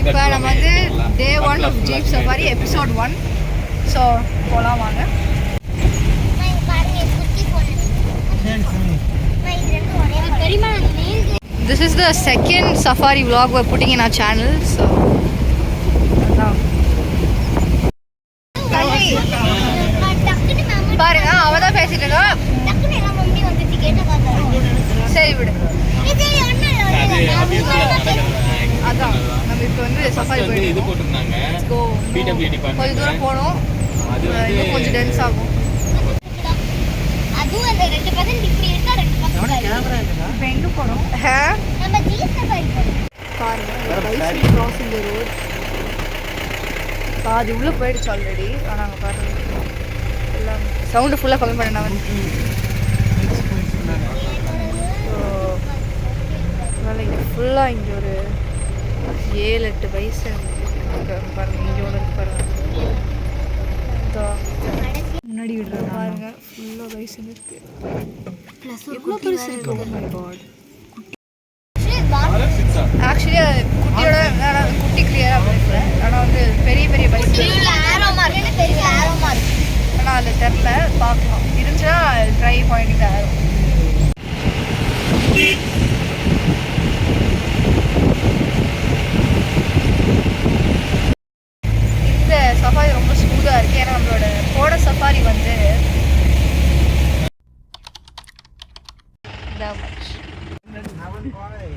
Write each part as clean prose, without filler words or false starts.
இப்போ நம்ம வந்து day 1 of jeep safari episode 1. So போகலாம் வாங்க. This is the second safari vlog we're putting in our channel. So பாருங்க அவதான் பேசிட்டு இருக்கா. சரி விடு. அதான் நம்ம இப்போ வந்து சஃபாரி போட்டுருந்தாங்க. கொஞ்சம் தூரம் போனோம், இன்னும் கொஞ்சம் டென்ஸ் ஆகும். இப்போ எங்கே போகிறோம்? பாருங்க கிராசிங் த ரோட். பாதி உள்ளே போயிடுச்சு ஆல்ரெடி. ஆனால் அங்கே பாருங்க எல்லாம் சவுண்டு ஃபுல்லாக கம்மி பண்ண நான் அதனால் இங்கே ஃபுல்லாக இங்கே ஒரு 7-8 வயசு பாருங்க. இங்கே ஒன்று இருக்கு பாருங்க, முன்னாடி விடுறது பாருங்க. ஃபுல்லாக வயசு இருக்கு. எவ்வளோ பெருசு இருக்கு. ஆக்சுவலி குட்டியோட குட்டி கிளியராக இருக்குது. ஆனால் வந்து பெரிய பெரிய பைக் ஆனால் அதில் தெரில, பார்க்கலாம். இருந்துச்சுன்னா ட்ரை பாயிண்ட் ஆகும். இந்த சஃபாரி ரொம்ப ஸ்மூத்தாக இருக்குது. ஏன்னா நம்மளோட போட சஃபாரி வந்து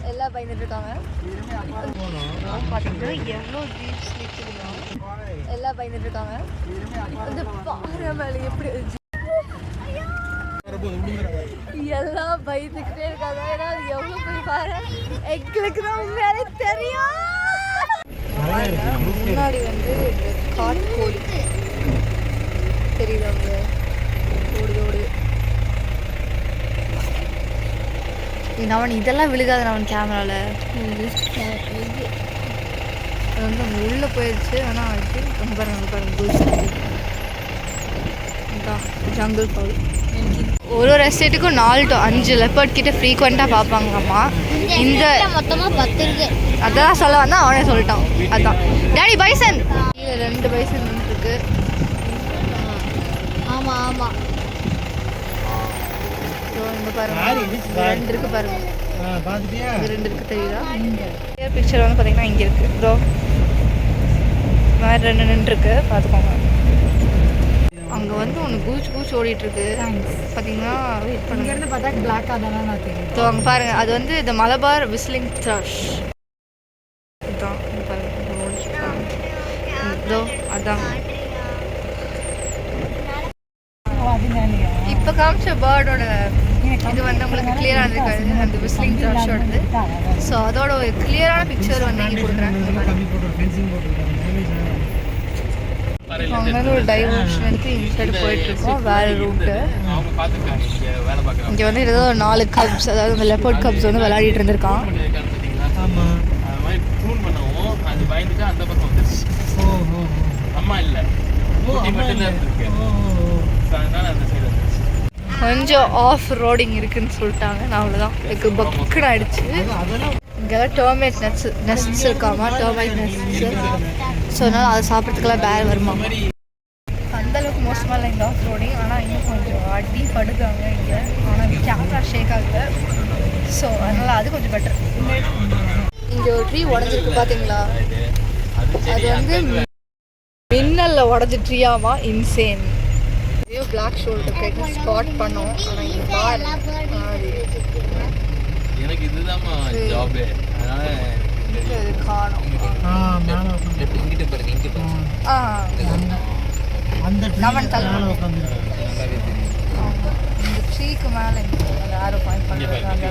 எல்லாம் பயந்துட்டு இருக்காங்க. பார்த்தீங்கன்னா எவ்வளோ ஜீப்ஸ் நிற்குதுன்னா எல்லாம் பயந்துட்டு இருக்காங்க. அந்த பாறை மேலே எப்படி எல்லாம் பயந்துக்கிட்டே இருக்காங்க. ஏன்னா அது எவ்வளோ போய் பாரு, எங்களுக்கு தான் உண்மையாலே தெரியும். முன்னாடி வந்து காட்கோழி தெரியுது, அவங்க ஓடுது ஓடுது. நவன் இதெல்லாம் விழுகாது நவன் கேமராவில். அது வந்து அங்கே உள்ளே போயிடுச்சு. ஆனால் அது ரொம்ப பாருங்க ஜங்கிள் ஃபவுல். ஒரு ஒரு எஸ்டேட்டுக்கும் 4 to 5 லெப்பர்ட் கிட்ட ஃப்ரீக்வெண்ட்டாக பார்ப்பாங்கம்மா. இந்த மொத்தமாக 10 இருக்கு. அதான் சொல்ல வந்தால் அவனே சொல்லிட்டான். அதான் டேடி பைசன். கீழே 2 பைசன் இருக்கு. ஆமாம் ஆமாம். இங்கே பாருங்க 2 இருக்கு பாருங்க. 2 இருக்கு தெரியுதா? பிக்சர் வந்து பார்த்தீங்கன்னா இங்கே இருக்குது. இதோ வேறு 2 நின்றுருக்கு, பார்த்துக்கோங்க. அங்கே வந்து ஒன்று கூச்சு ஓடிட்டுருக்கு பார்த்தீங்கன்னா. வெயிட் பண்ணுங்க. பார்த்தா பிளாக்காக தானே நான் தெரியும். ஸோ அங்கே பாருங்கள், அது வந்து இந்த மலபார் விஸ்லிங் த்ரஷ். இதுதான் இதோ அதான் இப்போ காமிச்ச பேர்டோட இது வந்து உங்களுக்கு கிளியராக இருக்காது, அந்த விஸ்லிங் த்ரஷோடது. ஸோ அதோட ஒரு கிளியரான பிக்சர் வந்து இங்கே கொடுக்குறேன். அங்கேருந்து ஒரு டைவர்ஷன் எடுத்து இந்த சைடு போயிட்டுருக்கோம், வேறு ரூட்டு. இங்கே வந்து ஏதோ 4 கப்ஸ், அதாவது இந்த லெப்பர்ட் கப்ஸ் வந்து விளையாடிட்டு இருந்திருக்கான். கொஞ்சம் ஆஃப் ரோடிங் இருக்குன்னு சொல்லிட்டாங்க. நான் அவ்வளோதான் எனக்கு பக்குன்னு ஆயிடுச்சு. இங்கெல்லாம் டர்மைட் நெஸ்ட்ஸ் இருக்காமா, டர்மைட் நெஸ்ட்ஸ். ஸோ அதனால் அதை சாப்பிட்றதுக்கெல்லாம் பேர் வருமா. அந்தளவுக்கு மோசமாக இல்லை இந்த ஆஃப் ரோடிங். ஆனால் இன்னும் கொஞ்சம் அடி படுக்காங்க இங்கே. ஆனால் கேமரா ஷேக் ஆகுது. ஸோ அதனால் அது கொஞ்சம் பெட்டர். இங்கே ஒரு ட்ரீ உடஞ்சிருக்கு பார்த்தீங்களா? அது வந்து மின்னலில் உடஞ்சி ட்ரீயாமா. இன்சேன். ஐயோ பிளாக் ஷோல்டர் கைட்டு ஸ்பாட் பண்ணோம். ஆனால் இங்கே பாரு எனக்கு இதுதான் ஜாபே. அதனால காணோம். இங்கிட்ட பாருங்க, இங்கே பாருங்க. அந்த ட்ரீக்கு மேலே அந்த ஆரோ பாயிண்ட் பண்ணுறாங்க.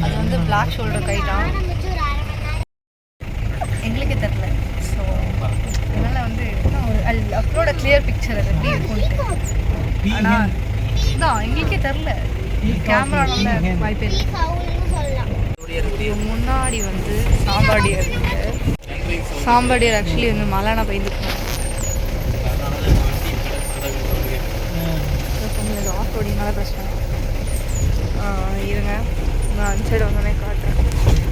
அது வந்து பிளாக் ஷோல்டர் கைட்டான். எங்களுக்கே தெரில. ஸோ அதனால் வந்து அப்லோட கிளியர் பிக்சர் அது எப்படி இருக்கும். ஆனால் இதுதான் எங்களுக்கே தெரில, கேமராவில் வாய்ப்பே இல்லை. முன்னாடி வந்து சாம்பாடியர் இருக்குது. சாம்பாடியர் ஆக்சுவலி வந்து மழைனா பெய்துக்கணும். ஆஃப் ரோடிங்னால பிரச்சனை. இருங்க, நான் அந்த சைடு வந்தோடனே காட்டுறேன்.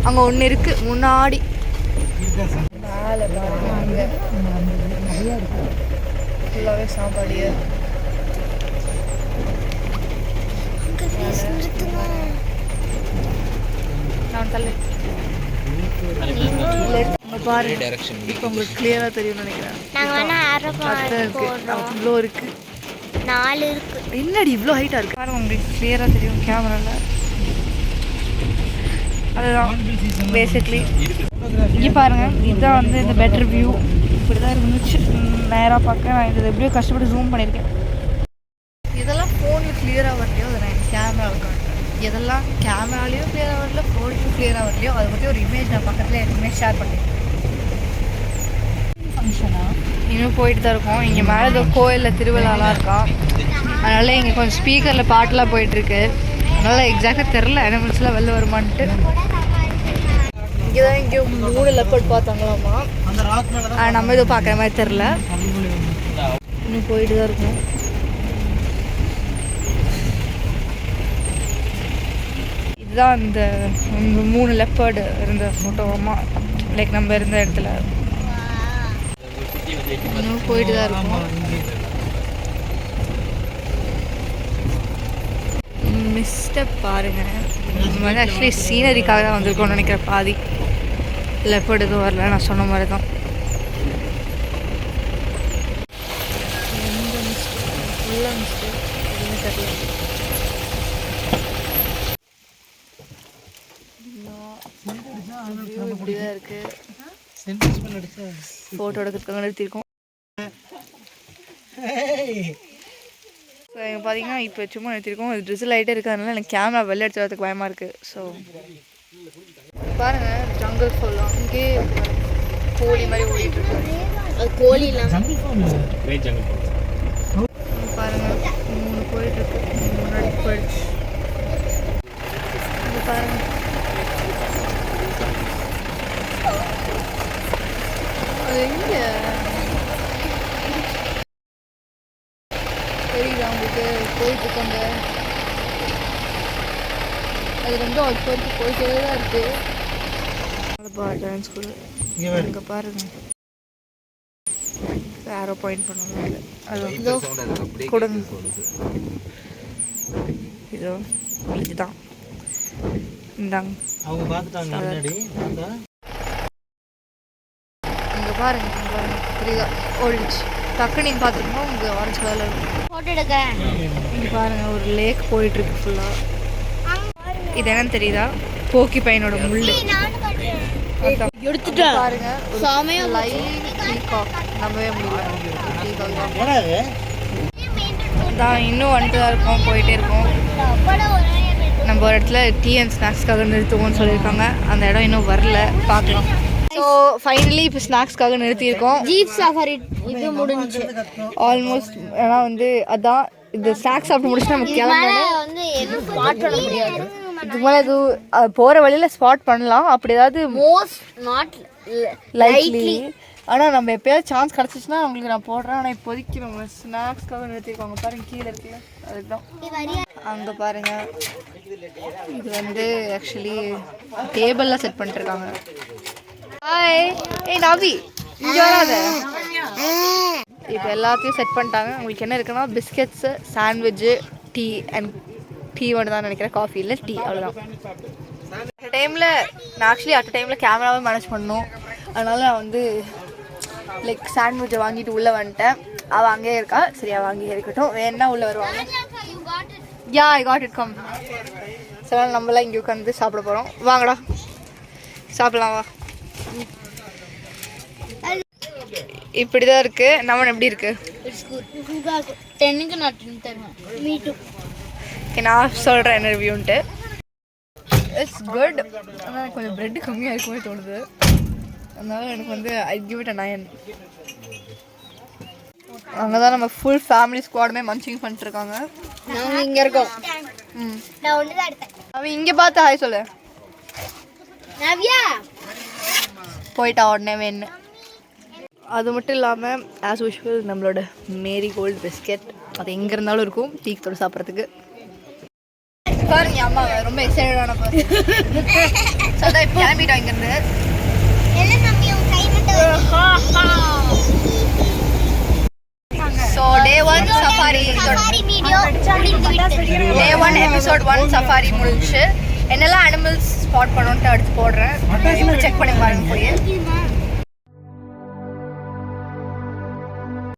அங்கே ஒன்று இருக்குது முன்னாடி மேலே பாருங்க அங்கே ஃபுல்லாகவே சாப்பாடு நான் தள்ளு பாருங்க இப்போ உங்களுக்கு கிளியராக தெரியும்னு நினைக்கிறேன் இவ்வளோ இருக்கு 4 இருக்கு. என்னடி இவ்வளோ ஹைட்டாக இருக்கு பாருங்க உங்களுக்கு கிளியராக தெரியும் கேமராவில். அதுதான் பேசிக்லி இங்கே பாருங்கள் இதுதான் வந்து இந்த பெட்டர் வியூ. இப்படி தான் இருந்துச்சு நேராக பார்க்க. நான் இது எப்படியோ கஷ்டப்பட்டு ஜூம் பண்ணியிருக்கேன். இதெல்லாம் ஃபோனில் கிளியராக வரலையோ அதை நான் கேமராவில் காட்டுறேன். எதெல்லாம் கேமராலேயும் கிளியராக வரல ஃபோன்லேயும் கிளியராக வரலையோ அதை பற்றி ஒரு இமேஜ் நான் பக்கத்தில் எப்பவுமே ஷேர் பண்ணியிருக்கேன். ஃபங்க்ஷனாக இன்னும் போயிட்டு தான் இருக்கோம். இங்கே மேலே ஏதோ கோயிலில் திருவிழாலாம் இருக்கா. அதனால் இங்கே கொஞ்சம் ஸ்பீக்கரில் பாட்டெலாம் போயிட்டுருக்கு. அதனால் எக்ஸாக்டாக தெரில அனிமல்ஸ்லாம் வெளில வருமான்ட்டு. இங்கே தான் இங்கே 3 லெப்பர்ட் பார்த்தாங்களாமா. நம்ம எதுவும் பார்க்குற மாதிரி தெரில. இன்னும் போயிட்டு தான் இருக்கணும். இதுதான் இந்த 3 லெப்பர்டு இருந்த ஃபோட்டோவாமா. லைக் நம்ம இருந்த இடத்துல இன்னும் போயிட்டு தான் இருக்கோம். மிஸ்டர் பாருங்க நம்ம வந்து ஆக்சுவலி சீனரிக்காக தான் வந்திருக்கோம்னு நினைக்கிறேன். பாதி லெப்பர்டு எதுவும் வரல, நான் சொன்ன மாதிரி தான். எந்த மிஸ்டேக் ஃபுல்லாக மிஸ்டேக் எதுவுமே தெரியல. இப்படிதான் இருக்கு. ஃபோட்டோ எடுக்கிறதுக்காக நிறுத்தியிருக்கோம். ஸோ எங்கள் பார்த்தீங்கன்னா இப்போ சும்மா நிறுத்திருக்கோம். இது ட்ரிசில் ஆகிட்டே இருக்கிறதுனால எனக்கு கேமரா வெளில எடுத்து வரதுக்கு பயமாக இருக்குது. ஸோ பாருங்கள் ஜங்கல் ஃபுல்லாக அங்கே கோழி மாதிரி ஓடிட்டுருக்கு. அது கோழிலாம் பாருங்கள் 3 போயிட்டுருக்கு. முன்னாடி போயிடுச்சு. இங்கே பாருங்கள் அது எங்கே தெரியுதா உங்களுக்கு போயிட்டுருக்கோங்க. அது ரெண்டும் இப்போ வரைக்கும் போயிட்டே தான் இருக்குது. டான்ஸ் கூட இங்கே பாருங்க ஆரோ பாயிண்ட் பண்ணுவாங்க. அது கொடுங்க இதோ இதுதான் இந்தாங்க அவங்க பார்த்துட்டாங்க. இங்கே பாருங்க புரியுதா ஓடிடுச்சு. டக்கு நீங்கள் பார்த்துருக்கோம் உங்கள் ஆரஞ்சு கலரில் இருக்கும். ஃபோட்டோ எடுக்கிறேன். இங்கே பாருங்கள் ஒரு லேக் போயிட்டுருக்கு ஃபுல்லாக. இது என்னன்னு தெரியுதா? போக்கி பையனோட முள்ளு எடுத்துட்டேன் பாருங்க. நம்பவே முடியல. தான் இன்னும் வந்துட்டு தான் இருக்கோம், போயிட்டே இருக்கோம். நம்ம ஒரு இடத்துல டீ அண்ட் ஸ்நாக்ஸ்க்காக நிறுத்துவோம்னு சொல்லியிருக்காங்க. அந்த இடம் இன்னும் வரல, பார்க்கலாம். ஸோ ஃபைனலி இப்போ ஸ்நாக்ஸ்க்காக நிறுத்தியிருக்கோம். ஜீப் சஃபாரி இது முடிஞ்சு ஆல்மோஸ்ட். ஏன்னா வந்து அதான் இந்த ஸ்நாக்ஸ் சாப்பிட்டு முடிச்சுட்டு நம்ம கிளம்பணும். வந்து எதுவும் ஸ்பாட் பண்ண முடியாது. இதுக்கு மேலே எதுவும் போகிற வழியில் ஸ்பாட் பண்ணலாம். அப்படி ஏதாவது மோஸ்ட் நாட் லைட்லி. ஆனால் நம்ம எப்போயாவது சான்ஸ் கிடச்சிச்சுன்னா உங்களுக்கு நான் போடுறேன். ஆனால் இப்போதைக்கு நம்ம ஸ்நாக்ஸ்க்காக நிறுத்திருக்கோங்க. பாருங்கள் கீழே இருக்குல்ல அதுதான். அங்கே பாருங்கள் இது வந்து ஆக்சுவலி டேபிளில் செட் பண்ணிட்டுருக்காங்க. ஹாய் ஏய் நவி இங்கே வராத. இப்போ எல்லாத்தையும் செட் பண்ணிட்டாங்க. உங்களுக்கு என்ன இருக்குன்னா biscuits sandwich tea and tea மட்டும் தான் நினைக்கிறேன். காஃபி இல்லை டீ அவ்வளோதான். அட் டைமில் நான் ஆக்சுவலி அட் டைமில் கேமராவே மேனேஜ் பண்ணணும். அதனால் நான் வந்து லைக் சாண்ட்விட்சை வாங்கிட்டு உள்ளே வந்துட்டேன். அவள் அங்கேயே இருக்கா. சரி அவள் அங்கேயே இருக்கட்டும். வேணா உள்ளே வருவாங்க. யா ஐ காட் இட் கம். சில நம்மளாம் இங்கே உட்காந்து சாப்பிட போகிறோம். வாங்கடா சாப்பிட்லாம் வா. இப்படி தான் இருக்குது. நம்ம எப்படி இருக்குது? 10க்கு நான் 10 தருவேன். Me too. நான் சொல்கிறேன் என்ன ரிவ்யூன்ட்டு. It's good. ஆனால் கொஞ்சம் ப்ரெட்டு கம்மியாக இருக்குமே தோணுது. அதனால எனக்கு வந்து ஐ கிவ் இட் a 9. அங்கே தான் நம்ம ஃபுல் ஃபேமிலி ஸ்குவாடுமே மன்ச்சிங் பண்ணிட்டுருக்காங்க. நாங்கள் இங்கே இருக்கோம். நான் ஒன்று தான் எடுத்தேன். அவன் இங்கே பார்த்து ஹாய் சொல்லு. நவ்யா போயிட்டா உடனே வேணு. அது மட்டும் இல்லாமல் ஆஸ் யூஷுவல் நம்மளோட மேரி கோல்டு பிஸ்கெட் அது எங்கே இருந்தாலும் இருக்கும் டீக்கு தொட்டு சாப்பிட்றதுக்கு. பாருங்க அம்மா ரொம்ப எக்ஸைட்டடான பர்சன். ஸோ அதான் இப்போ கிளம்பிட்டோம் இங்கேருந்து. ஸோ டே 1 சஃபாரி டே 1 எபிசோட் 1 சஃபாரி முடிஞ்சு. என்னெல்லாம் அனிமல்ஸ் ஸ்பாட் பண்ணோன்ட்டு அடுத்து போடுறேன். செக் பண்ணி பாருங்க போய்.